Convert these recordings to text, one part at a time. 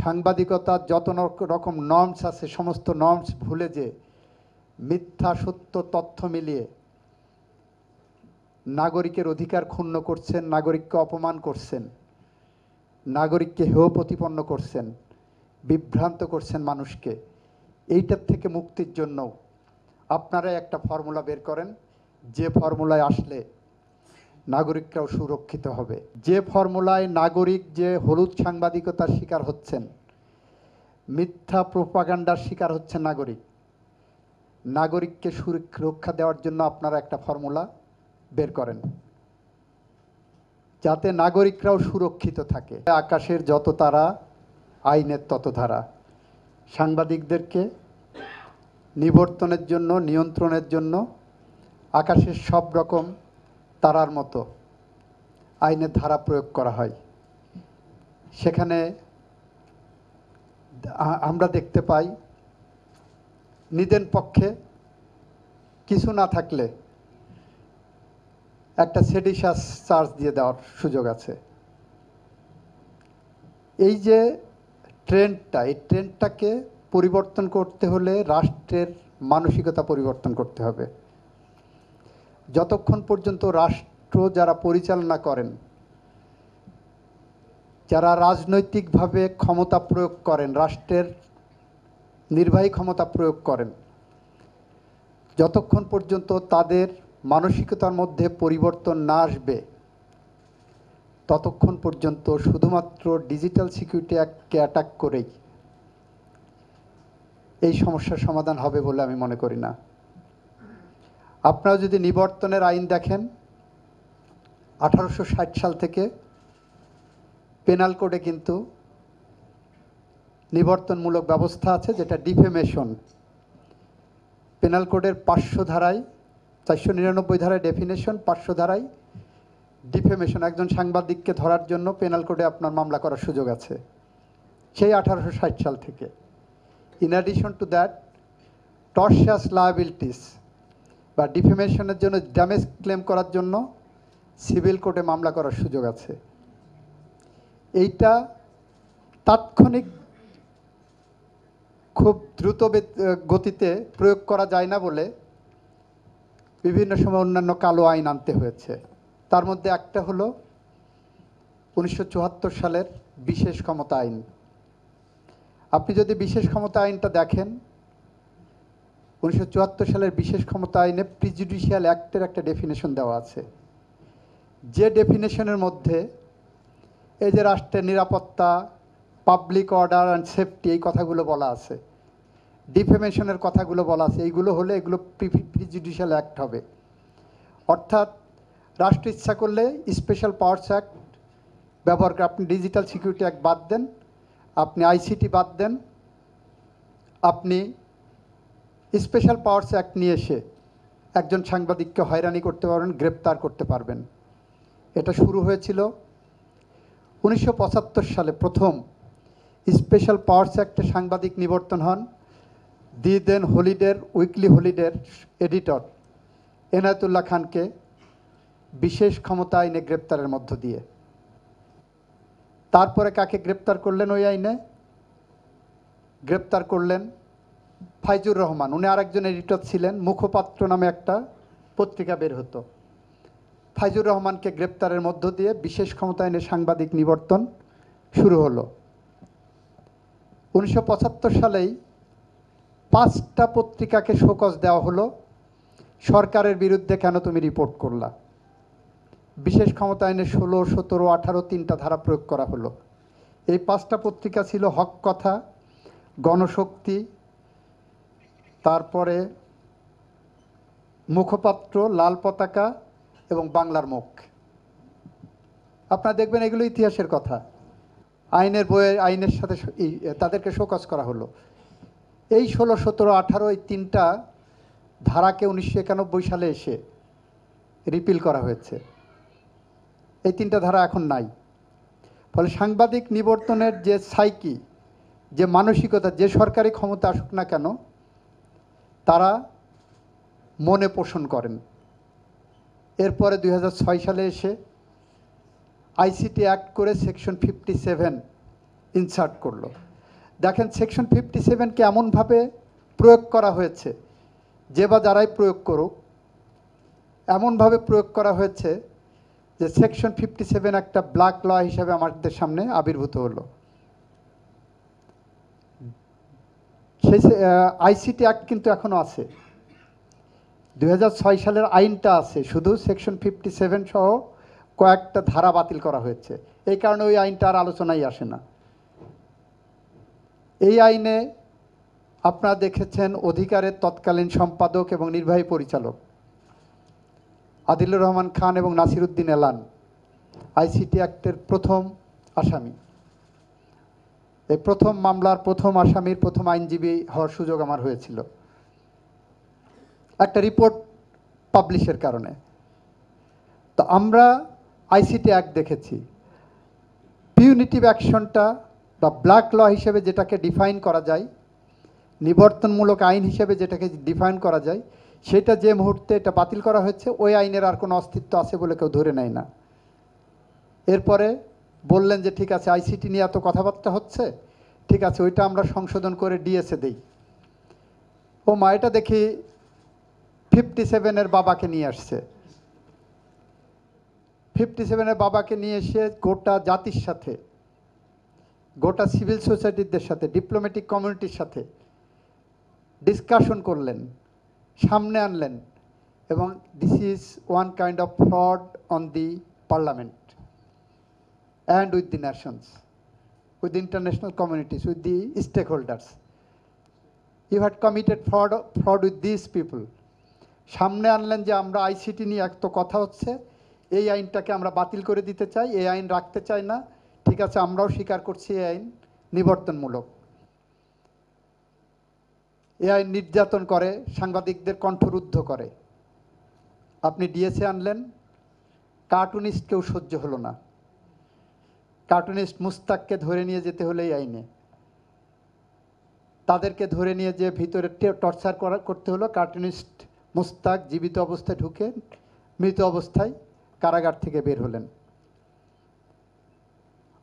সাংবাদিকতার যত রকম নর্মস আছে সমস্ত নর্মস ভুলে যে মিথ্যা সত্য তথ্য মিলিয়ে নাগরিকের অধিকার ক্ষুণ্ণ করছেন, নাগরিককে অপমান করছেন, নাগরিককে হেয় প্রতিপন্ন করছেন, বিভ্রান্ত করছেন মানুষকে। এইটার থেকে মুক্তির জন্য আপনারাই একটা ফর্মুলা বের করেন, যে ফর্মুলায় আসলে নাগরিকরাও সুরক্ষিত হবে। যে ফর্মুলায় নাগরিক যে হলুদ সাংবাদিকতার শিকার হচ্ছেন, মিথ্যা প্রোপাগান্ডার শিকার হচ্ছেন নাগরিককে সুরক্ষা দেওয়ার জন্য আপনারা একটা ফর্মুলা বের করেন, যাতে নাগরিকরাও সুরক্ষিত থাকে। আকাশের যত তারা, আইনের তত ধারা। সাংবাদিকদেরকে নিবর্তনের জন্য, নিয়ন্ত্রণের জন্য আকাশের সব রকম তারার মতো আইনের ধারা প্রয়োগ করা হয়। সেখানে আমরা দেখতে পাই নিদেন পক্ষে কিছু না থাকলে একটা সেডিশাস চার্জ দিয়ে দেওয়ার সুযোগ আছে। এই যে ট্রেন্ডটা, এই ট্রেন্ডটাকে পরিবর্তন করতে হলে রাষ্ট্রের মানসিকতা পরিবর্তন করতে হবে। যতক্ষণ পর্যন্ত রাষ্ট্র যারা পরিচালনা করেন, যারা রাজনৈতিকভাবে ক্ষমতা প্রয়োগ করেন, রাষ্ট্রের নির্বাহী ক্ষমতা প্রয়োগ করেন, যতক্ষণ পর্যন্ত তাদের মানসিকতার মধ্যে পরিবর্তন না আসবে, ততক্ষণ পর্যন্ত শুধুমাত্র ডিজিটাল সিকিউরিটি অ্যাক্টকে অ্যাটাক করেই এই সমস্যার সমাধান হবে বলে আমি মনে করি না। আপনারা যদি নিবর্তনের আইন দেখেন, 1860 সাল থেকে পেনাল কোডে কিন্তু নিবর্তনমূলক ব্যবস্থা আছে, যেটা ডিফেমেশন। পেনাল কোডের 500 ধারায়, 499 ধারায় ডেফিনেশন, 500 ধারায় ডিফেমেশন। একজন সাংবাদিককে ধরার জন্য পেনাল কোডে আপনার মামলা করার সুযোগ আছে, সেই 1860 সাল থেকে। In addition to that, tortious liabilities বা ডিফেমেশনের জন্য ড্যামেজ ক্লেম করার জন্য সিভিল কোর্টে মামলা করার সুযোগ আছে। এইটা তাৎক্ষণিক খুব দ্রুত গতিতে প্রয়োগ করা যায় না বলে বিভিন্ন সময় অন্যান্য কালো আইন আনতে হয়েছে। তার মধ্যে একটা হলো 1974 সালের বিশেষ ক্ষমতা আইন। আপনি যদি বিশেষ ক্ষমতা আইনটা দেখেন, 1974 সালের বিশেষ ক্ষমতা আইনে প্রিজুডিশিয়াল অ্যাক্টের একটা ডেফিনেশন দেওয়া আছে, যে ডেফিনেশনের মধ্যে এই যে রাষ্ট্রের নিরাপত্তা, পাবলিক অর্ডার অ্যান্ড সেফটি, এই কথাগুলো বলা আছে, ডিফেমেশনের কথাগুলো বলা আছে। এইগুলো হলে এগুলো প্রিজুডিশিয়াল অ্যাক্ট হবে। অর্থাৎ রাষ্ট্র ইচ্ছা করলে স্পেশাল পাওয়ার্স অ্যাক্ট ব্যবহার করে, আপনি ডিজিটাল সিকিউরিটি অ্যাক্ট বাদ দেন, আপনি আইসিটি বাদ দেন, আপনি স্পেশাল পাওয়ার্স অ্যাক্ট নিয়ে এসে একজন সাংবাদিককে হয়রানি করতে পারবেন, গ্রেপ্তার করতে পারবেন। এটা শুরু হয়েছিল 1975 সালে। প্রথম স্পেশাল পাওয়ার্স অ্যাক্টে সাংবাদিক নিবর্তন হন দি দেন হলিডের উইকলি হলিডের এডিটর এনায়েতুল্লাহ খানকে বিশেষ ক্ষমতা আইনে গ্রেপ্তারের মধ্য দিয়ে। তারপরে কাকে গ্রেপ্তার করলেন? ওই আইনে গ্রেপ্তার করলেন ফাইজুর রহমান। উনি আরেকজন এডিটর ছিলেন, মুখপাত্র নামে একটা পত্রিকা বের হতো। ফাইজুর রহমানকে গ্রেপ্তারের মধ্য দিয়ে বিশেষ ক্ষমতা আইনে সাংবাদিক নিবর্তন শুরু হলো। 1975 সালেই 5টা পত্রিকাকে শোকজ দেওয়া হলো, সরকারের বিরুদ্ধে কেন তুমি রিপোর্ট করলা। বিশেষ ক্ষমতা আইনে 16, 17, 18 3টা ধারা প্রয়োগ করা হলো। এই 5টা পত্রিকা ছিল হক কথা, গণশক্তি, তারপরে মুখপাত্র, লাল পতাকা এবং বাংলার মুখ। আপনারা দেখবেন এগুলো ইতিহাসের কথা। আইনের বইয়ে আইনের সাথে তাদেরকে শোকজ করা হলো। এই 16, 17, 18 এই 3টা ধারাকে 1991 সালে এসে রিপিল করা হয়েছে। এই 3টা ধারা এখন নাই। ফলে সাংবাদিক নিবর্তনের যে সাইকি, যে মানসিকতা, যে সরকারি ক্ষমতা আসুক না কেন, তারা মনে পোষণ করেন। এরপরে 2006 সালে এসে আইসিটি অ্যাক্ট করে সেকশন 57 ইনসার্ট করলো। দেখেন সেকশন 57কে এমনভাবে প্রয়োগ করা হয়েছে, যে বা যারাই প্রয়োগ করুক, এমনভাবে প্রয়োগ করা হয়েছে যে সেকশন 57 একটা ব্ল্যাক ল হিসাবে আমাদের সামনে আবির্ভূত হলো। সেই আইসিটি অ্যাক্ট কিন্তু এখনও আছে, 2006 সালের আইনটা আছে, শুধু সেকশন 57 সহ কয়েকটা ধারা বাতিল করা হয়েছে। এই কারণে ওই আইনটা আর আলোচনায় আসে না। এই আইনে আপনারা দেখেছেন অধিকারের তৎকালীন সম্পাদক এবং নির্বাহী পরিচালক আদিলুর রহমান খান এবং নাসিরউদ্দিন এলান আইসিটি অ্যাক্টের প্রথম আসামি। এই প্রথম মামলার প্রথম আসামির প্রথম আইনজীবী হওয়ার সুযোগ আমার হয়েছিল একটা রিপোর্ট পাবলিশের কারণে। তো আমরা আইসিটি অ্যাক্ট দেখেছি, পিউনিটিভ অ্যাকশনটা বা ব্ল্যাক ল হিসেবে যেটাকে ডিফাইন করা যায়, নিবর্তনমূলক আইন হিসেবে যেটাকে ডিফাইন করা যায়, সেটা যে মুহূর্তে এটা বাতিল করা হয়েছে ওই আইনের আর কোনো অস্তিত্ব আছে বলে কেউ ধরে নেয় না। এরপরে বললেন যে ঠিক আছে আইসিটি নিয়ে এত কথাবার্তা হচ্ছে, ঠিক আছে ওইটা আমরা সংশোধন করে ডিএসএ দেই। ও মা, এটা দেখি 57-এর বাবাকে নিয়ে আসছে। 57-এর বাবাকে নিয়ে এসে গোটা জাতির সাথে, গোটা সিভিল সোসাইটিদের সাথে, ডিপ্লোম্যাটিক কমিউনিটির সাথে ডিসকাশন করলেন, সামনে আনলেন, এবং this is one kind of fraud on the parliament and with the nations, with the international communities, with the stakeholders. You had committed fraud with these people. সামনে আনলেন যে আমরা আইসিটি নিয়ে এত কথা হচ্ছে, এই আইনটাকে আমরা বাতিল করে দিতে চাই, এই আইন রাখতে চাই না। ঠিক আছে, আমরাও স্বীকার করছি এই আইন নিবর্তনমূলক। এই আইন নির্যাতন করে, সাংবাদিকদের কণ্ঠরুদ্ধ করে। আপনি ডিএসএ আনলেন, কার্টুনিস্ট কেউ সহ্য হলো না। কার্টুনিস্ট মুস্তাককে ধরে নিয়ে যেতে হলো এই আইনে, তাদেরকে ধরে নিয়ে যে ভিতরে টর্চার করতে হলো। কার্টুনিস্ট মুস্তাক জীবিত অবস্থায় ঢুকে মৃত অবস্থায় কারাগার থেকে বের হলেন।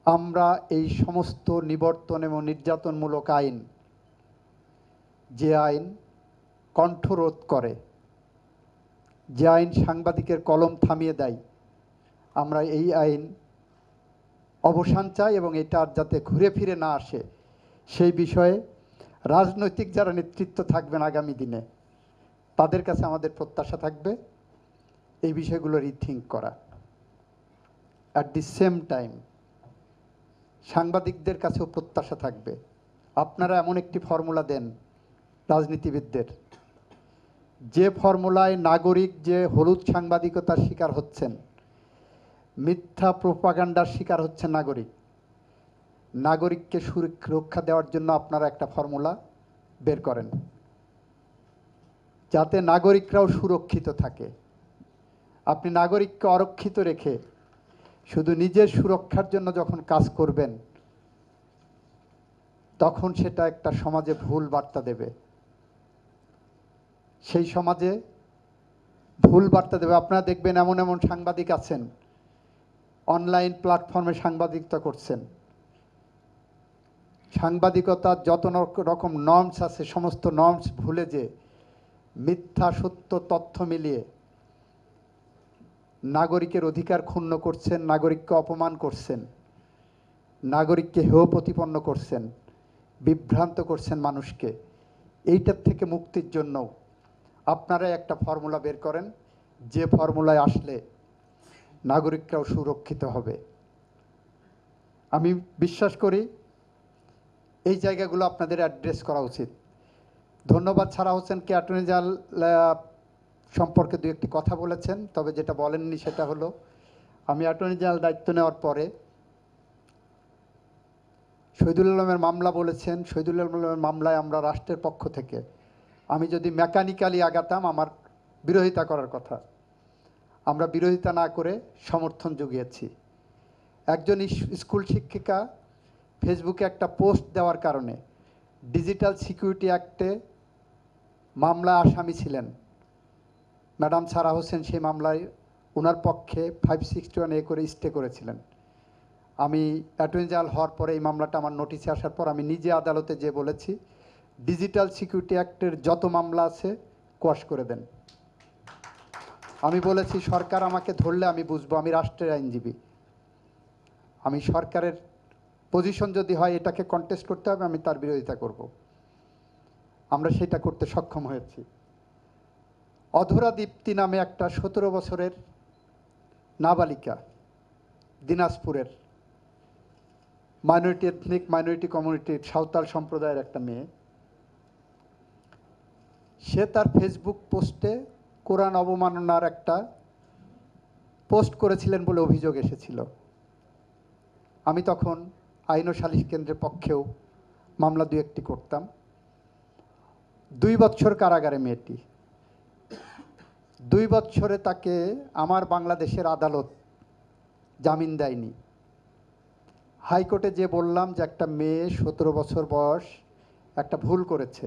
আমরা এই সমস্ত নিবর্তন এবং নির্যাতনমূলক আইন, যে আইন কণ্ঠরোধ করে, যে আইন সাংবাদিকের কলম থামিয়ে দেয়, আমরা এই আইন অবসান চাই এবং এটা যাতে ঘুরে ফিরে না আসে সেই বিষয়ে রাজনৈতিক যারা নেতৃত্ব থাকবেন আগামী দিনে, তাদের কাছে আমাদের প্রত্যাশা থাকবে এই বিষয়গুলো রিথিঙ্ক করা। অ্যাট দি সেম টাইম সাংবাদিকদের কাছেও প্রত্যাশা থাকবে, আপনারা এমন একটি ফর্মুলা দেন রাজনীতিবিদদের, যে ফর্মুলায় নাগরিক যে হলুদ সাংবাদিকতার শিকার হচ্ছেন, মিথ্যা প্রোপাগান্ডার শিকার হচ্ছে নাগরিককে সুরক্ষা দেওয়ার জন্য আপনারা একটা ফর্মুলা বের করেন, যাতে নাগরিকরাও সুরক্ষিত থাকে। আপনি নাগরিককে অরক্ষিত রেখে শুধু নিজের সুরক্ষার জন্য যখন কাজ করবেন, তখন সেটা একটা সমাজে ভুল বার্তা দেবে। সেই সমাজে ভুল বার্তা দেবে। আপনারা দেখবেন এমন এমন সাংবাদিক আছেন, অনলাইন প্ল্যাটফর্মে সাংবাদিকতা করছেন, সাংবাদিকতার যত রকম নর্মস আছে সমস্ত নর্মস ভুলে যে মিথ্যা সত্য তথ্য মিলিয়ে নাগরিকের অধিকার ক্ষুণ্ণ করছেন, নাগরিককে অপমান করছেন, নাগরিককে হেয় প্রতিপন্ন করছেন, বিভ্রান্ত করছেন মানুষকে। এইটার থেকে মুক্তির জন্য আপনারাই একটা ফর্মুলা বের করেন, যে ফর্মুলায় আসলে নাগরিকরাও সুরক্ষিত হবে। আমি বিশ্বাস করি এই জায়গাগুলো আপনাদের অ্যাড্রেস করা উচিত। ধন্যবাদ ছাড়া হোসেনকে, অ্যাটর্নি জেনারেল সম্পর্কে দু একটি কথা বলেছেন, তবে যেটা বলেননি সেটা হলো আমি অ্যাটর্নি জেনারেল দায়িত্ব নেওয়ার পরে শহীদুল আলমের মামলা বলেছেন, শহীদুল আলমের মামলায় আমরা রাষ্ট্রের পক্ষ থেকে আমি যদি মেকানিক্যালি আগাতাম আমার বিরোধিতা করার কথা, আমরা বিরোধিতা না করে সমর্থন জুগিয়েছি। একজন স্কুল শিক্ষিকা ফেসবুকে একটা পোস্ট দেওয়ার কারণে ডিজিটাল সিকিউরিটি অ্যাক্টে মামলা আসামি ছিলেন ম্যাডাম সারা হোসেন, সেই মামলায় ওনার পক্ষে 561A করে স্টে করেছিলেন। আমি অ্যাটর্নি জেনারেল হওয়ার পরে এই মামলাটা আমার নোটিশে আসার পর আমি নিজে আদালতে যেয়ে বলেছি ডিজিটাল সিকিউরিটি অ্যাক্টের যত মামলা আছে কোয়াশ করে দেন। আমি বলেছি সরকার আমাকে ধরলে আমি বুঝবো, আমি রাষ্ট্রের আইনজীবী, আমি সরকারের পজিশন যদি হয় এটাকে কন্টেস্ট করতে হবে, আমি তার বিরোধিতা করব। আমরা সেটা করতে সক্ষম হয়েছি। অধরা দীপ্তি নামে একটা 17 বছরের নাবালিকা, দিনাজপুরের মাইনরিটি এথনিক মাইনরিটি কমিউনিটির সাঁওতাল সম্প্রদায়ের একটা মেয়ে, সে তার ফেসবুক পোস্টে কোরআন অবমাননার একটা পোস্ট করেছিলেন বলে অভিযোগ এসেছিল। আমি তখন আইন ও সালিশ কেন্দ্রের পক্ষেও মামলা 2-1টি করতাম। 2 বছর কারাগারে মেয়েটি। 2 বছরে তাকে আমার বাংলাদেশের আদালত জামিন দেয়নি। হাইকোর্টে যে বললাম যে একটা মেয়ে 17 বছর বয়স একটা ভুল করেছে,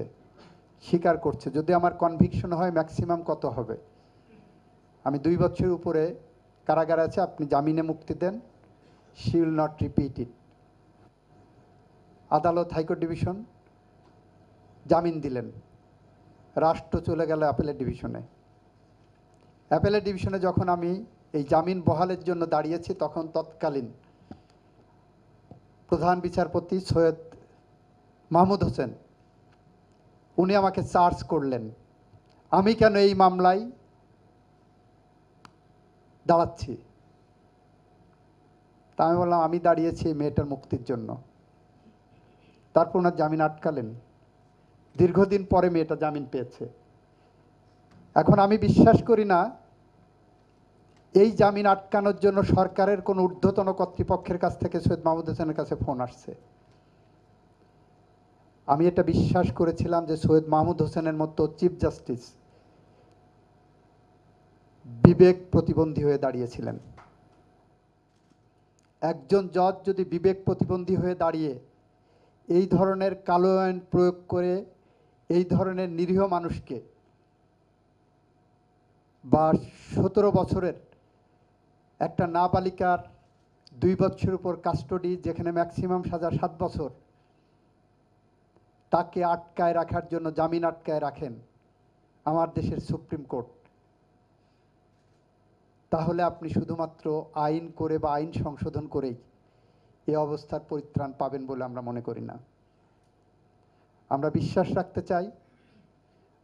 স্বীকার করছে, যদি আমার কনভিকশন হয় ম্যাক্সিমাম কত হবে, আমি 2 বছরের উপরে কারাগারে আছে, আপনি জামিনে মুক্তি দেন, she will not repeat it. আদালত হাইকোর্ট ডিভিশন জামিন দিলেন, রাষ্ট্র চলে গেল অ্যাপেলেট ডিভিশনে। অ্যাপেলেট ডিভিশনে যখন আমি এই জামিন বহালের জন্য দাঁড়িয়েছি, তখন তৎকালীন প্রধান বিচারপতি সৈয়দ মাহমুদ হোসেন উনি আমাকে চার্জ করলেন, আমি কেন এই মামলায় দাঁড়াচ্ছি। তা আমি বললাম আমি দাঁড়িয়েছি এই মেয়েটার মুক্তির জন্য। তারপর ওনার জামিন আটকালেন। দীর্ঘদিন পরে মেয়েটা জামিন পেয়েছে। এখন আমি বিশ্বাস করি না এই জামিন আটকানোর জন্য সরকারের কোনো ঊর্ধ্বতন কর্তৃপক্ষের কাছ থেকে সৈয়দ মাহমুদ হোসেনের কাছে ফোন আসছে। আমি এটা বিশ্বাস করেছিলাম যে সৈয়দ মাহমুদ হোসেনের মতো চিফ জাস্টিস বিবেক প্রতিবন্ধী হয়ে দাঁড়িয়েছিলেন। একজন জজ যদি বিবেক প্রতিবন্ধী হয়ে দাঁড়িয়ে এই ধরনের কালো আইন প্রয়োগ করে এই ধরনের নিরীহ মানুষকে বা 17 বছরের একটা নাবালিকার 2 বছরের উপর কাস্টডি, যেখানে ম্যাক্সিমাম সাজা 7 বছর, তাকে আটকায় রাখার জন্য জামিন আটকায় রাখেন আমার দেশের সুপ্রিম কোর্ট, তাহলে আপনি শুধুমাত্র আইন করে বা আইন সংশোধন করেই এই অবস্থার পরিত্রাণ পাবেন বলে আমরা মনে করি না। আমরা বিশ্বাস রাখতে চাই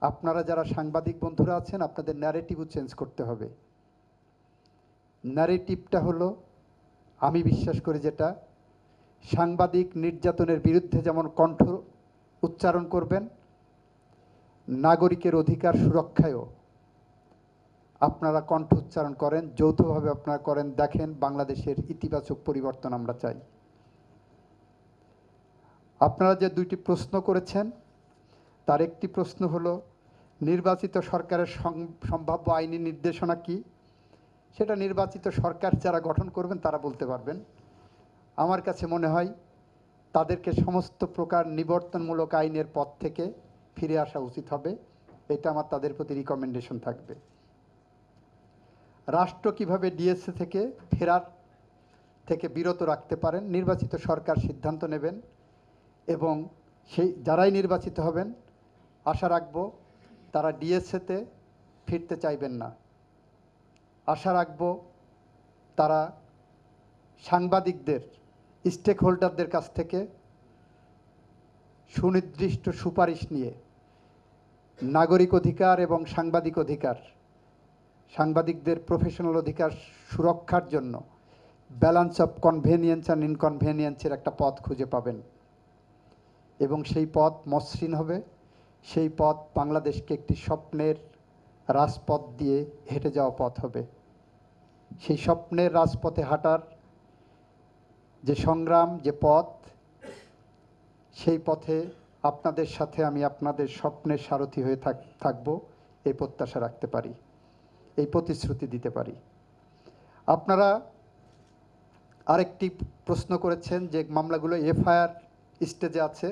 আপনারা যারা সাংবাদিক বন্ধুরা আছেন, আপনাদের ন্যারেটিভও চেঞ্জ করতে হবে। ন্যারেটিভটা হলো, আমি বিশ্বাস করি যেটা, সাংবাদিক নির্যাতনের বিরুদ্ধে যেমন কণ্ঠ উচ্চারণ করবেন, নাগরিকের অধিকার সুরক্ষায়ও আপনারা কণ্ঠ উচ্চারণ করেন, যৌথভাবে আপনারা করেন। দেখেন বাংলাদেশের ইতিবাচক পরিবর্তন আমরা চাই। আপনারা যে 2টি প্রশ্ন করেছেন, তার একটি প্রশ্ন হলো নির্বাচিত সরকারের সম্ভাব্য আইনি নির্দেশনা কি। সেটা নির্বাচিত সরকার যারা গঠন করবেন তারা বলতে পারবেন। আমার কাছে মনে হয় তাদেরকে সমস্ত প্রকার নিবর্তনমূলক আইনের পথ থেকে ফিরে আসা উচিত হবে। এটা আমার তাদের প্রতি রিকমেন্ডেশন থাকবে। রাষ্ট্র কিভাবে ডিএসএ থেকে ফেরার থেকে বিরত রাখতে পারেন, নির্বাচিত সরকার সিদ্ধান্ত নেবেন, এবং সেই যারাই নির্বাচিত হবেন আশা রাখব তারা ডিএসএতে ফিরতে চাইবেন না। আশা রাখব তারা সাংবাদিকদের, স্টেক হোল্ডারদের কাছ থেকে সুনির্দিষ্ট সুপারিশ নিয়ে নাগরিক অধিকার এবং সাংবাদিক অধিকার, সাংবাদিকদের প্রফেশনাল অধিকার সুরক্ষার জন্য ব্যালেন্স অফ কনভেনিয়েন্স অ্যান্ড ইনকনভেনিয়েন্সের একটা পথ খুঁজে পাবেন, এবং সেই পথ মসৃণ হবে। সেই পথ বাংলাদেশকে একটি স্বপ্নের রাজপথ দিয়ে হেঁটে যাওয়া পথ হবে। সেই স্বপ্নের রাজপথে হাঁটার যে সংগ্রাম, যে পথ, সেই পথে আপনাদের সাথে আমি আপনাদের স্বপ্নের সারথি হয়ে থাকব, এই প্রত্যাশা রাখতে পারি, এই প্রতিশ্রুতি দিতে পারি। আপনারা আরেকটি প্রশ্ন করেছেন যে মামলাগুলো এফআইআর স্টেজে আছে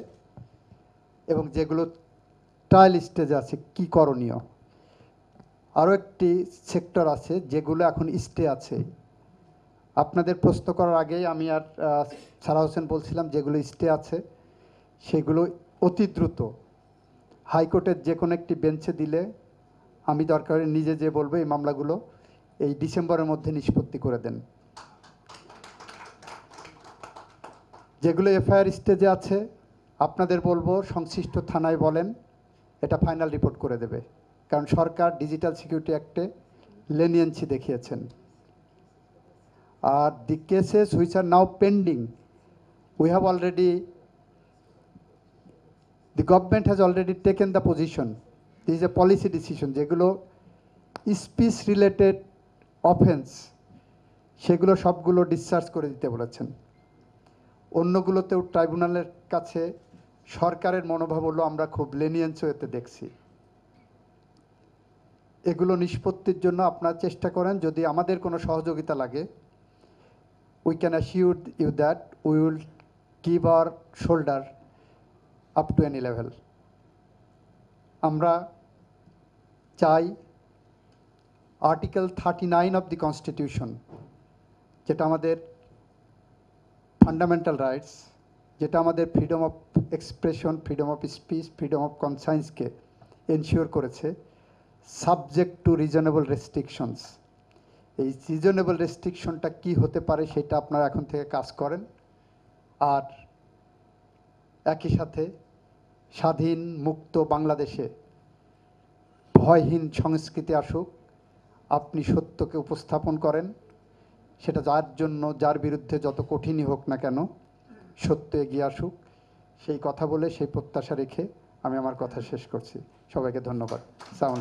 এবং যেগুলো ট্রায়াল স্টেজে আছে কি করণীয়। আরও একটি সেক্টর আছে যেগুলো এখন স্টে আছে, আপনাদের প্রশ্ন করার আগেই আমি আর সারা হোসেন বলছিলাম যেগুলো স্টে আছে সেগুলো অতি দ্রুত হাইকোর্টের যে কোনো একটি বেঞ্চে দিলে আমি দরকার হলে নিজে যে বলবো এই মামলাগুলো এই ডিসেম্বরের মধ্যে নিষ্পত্তি করে দেন। যেগুলো এফআইআর স্টেজে আছে আপনাদের বলবো সংশ্লিষ্ট থানায় বলেন, এটা ফাইনাল রিপোর্ট করে দেবে, কারণ সরকার ডিজিটাল সিকিউরিটি অ্যাক্টে লেনিয়েন্সি দেখিয়েছেন। আর the cases which are now pending, we have already, the government has already taken the position. This is a policy decision. যেগুলো স্পিচ রিলেটেড অফেন্স সেগুলো সবগুলো ডিসচার্জ করে দিতে বলেছেন। অন্যগুলোতেও ট্রাইব্যুনালের কাছে সরকারের মনোভাব হলো আমরা খুব লেনিয়েন্স ওয়েতে দেখছি। এগুলো নিষ্পত্তির জন্য আপনারা চেষ্টা করেন, যদি আমাদের কোনো সহযোগিতা লাগে we can assure you that we will give our shoulder up to any level. আমরা চাই আর্টিকেল 39 অফ দি কনস্টিটিউশন, যেটা আমাদের ফান্ডামেন্টাল রাইটস, যেটা আমাদের freedom of expression, freedom of speech, freedom of কনসায়েন্সকে এনশিওর করেছে, সাবজেক্ট টু রিজনেবল রেস্ট্রিকশনস। এই reasonable রেস্ট্রিকশনটা কী হতে পারে সেটা আপনারা এখন থেকে কাজ করেন। আর একই সাথে স্বাধীন মুক্ত বাংলাদেশে ভয়হীন সংস্কৃতি আসুক, আপনি সত্যকে উপস্থাপন করেন, সেটা যার জন্য যার বিরুদ্ধে যত কঠিনই হোক না কেন সত্য এগিয়ে আসুক, সেই কথা বলে সেই প্রত্যাশা রেখে আমি আমার কথা শেষ করছি। সবাইকে ধন্যবাদ।